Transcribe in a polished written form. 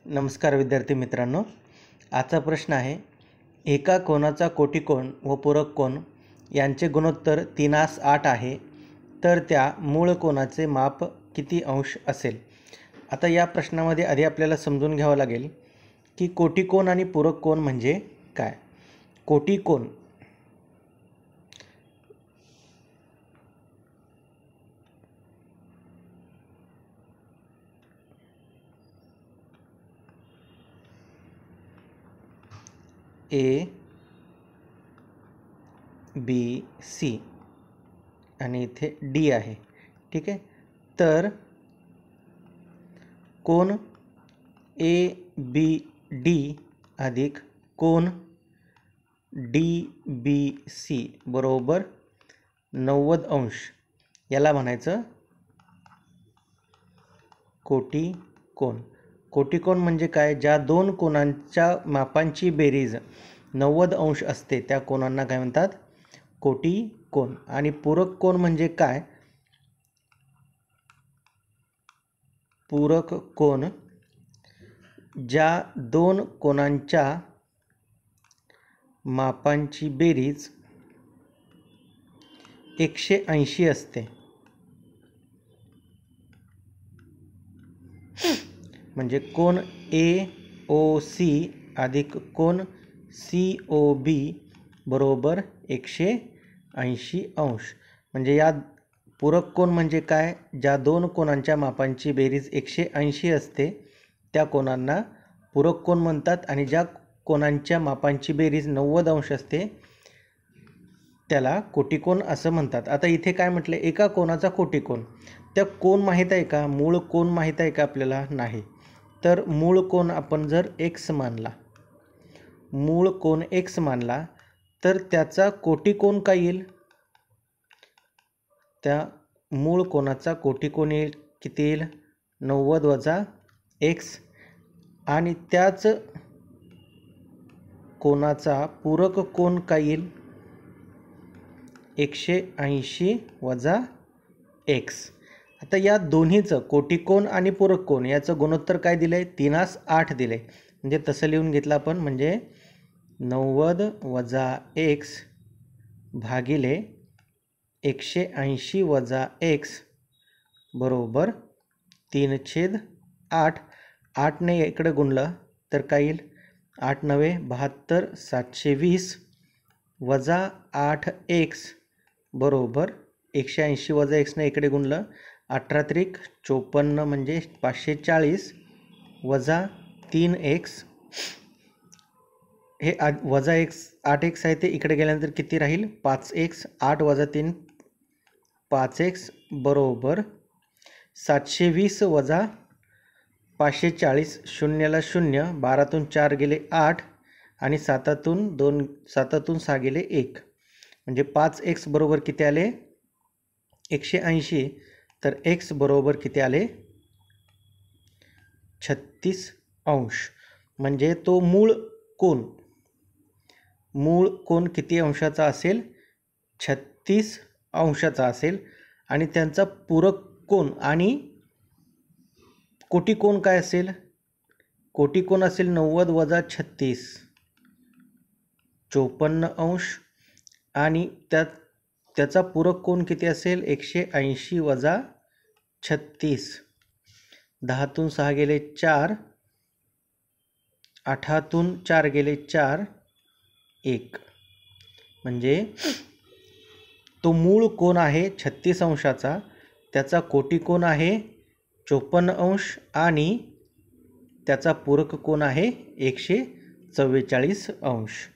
नमस्कार विद्यार्थी मित्रांनो, आजचा प्रश्न आहे एका कोनाचा कोटिकोन व पूरक कोन यांचे गुणोत्तर 3:8 आहे, तर त्या मूळ कोनाचे माप किती अंश असेल। आता या प्रश्नामध्ये आधी आपल्याला समजून घ्यावं लागेल की कोटिकोन आणि पूरक कोन म्हणजे काय। कोटिकोन ए बी सी आणि इथे डी आहे, ठीक आहे। तर कोन ए बी डी अधिक कोन डी बी सी बरोबर 90 अंश याला म्हणायचं कोटिकोन। कोटिकोन म्हणजे काय, ज्या दोन कोनांच्या मापांची बेरीज 90 अंश असते त्या कोनांना काय म्हणतात, कोटिकोन। आणि पूरक कोन म्हणजे काय, पूरक कोन ज्या दोन कोनांच्या मापांची बेरीज 180 असते। म्हणजे कोन ए ओ सी अधिक कोन सी ओ बी बरोबर 180 अंश। म्हणजे या पूरक कोन म्हणजे काय, ज्या दोन कोनांच्या मापांची बेरीज 180 असते त्या कोनांना पूरक कोन म्हणतात, आणि ज्या कोनांच्या मापांची बेरीज 90 अंश असते त्याला कोटिकोन असं म्हणतात। आता इथे काय म्हटलं, एका कोनाचा कोटिकोन, त्या कोन माहीत आहे का, मूळ कोन माहीत आहे का आपल्याला, नाही। तर मूळ कोन आपण जर x मानला, मूळ कोन x मानला तर त्याचा कोटिकोन काय येईल, त्या मूळ कोनाचा कोटिकोन येईल किती येईल, 90 वजा x, आणि त्याच कोनाचा पूरक कोन काय येईल, 180 वजा x। आता या दोन्हीचं कोटिकोन आणि पूरक कोन याचं गुणोत्तर काय दिले, 3:8 दिले। म्हणजे तसं लिहून घेतलं आपण, म्हणजे 90 वजा x भागिले 180 वजा x बरोबर 3/8। 8ने इकडे गुणलं तर काय येईल, 8 9 72 720 वजा 8x बरोबर 180 वजा x ने इकडे गुणलं 18 त्रिक 54 म्हणजे 540 वजा 3x, हे वजा x 8x आहे ते इकडे गेल्यानंतर किती राहील, 5x, 8 वजा 3 5x बरोबर 720 वजा 540, शून्याला 0, 12तून 4 गेले 8 आणि 7तून 6 गेले 1, म्हणजे 5x बरोबर किती आले 180, तर x बरोबर किती आले 36 अंश। म्हणजे तो मूळ कोन किती अंशाचा असेल, 36 अंशाचा असेल। आणि त्यांचा पूरक कोन आणि कोटिकोन काय असेल, कोटिकोन असेल 90 वजा 36 54 अंश, आणि त्याचा पूरक कोन किती असेल, 180 वजा 36, 10तून 6 गेले 4, 8तून 4 गेले 4, 1, म्हणजे तो मूळ कोन आहे 36 अंशाचा, त्याचा कोटिकोन आहे 54 अंश, आणि त्याचा पूरक कोन आहे 144 अंश।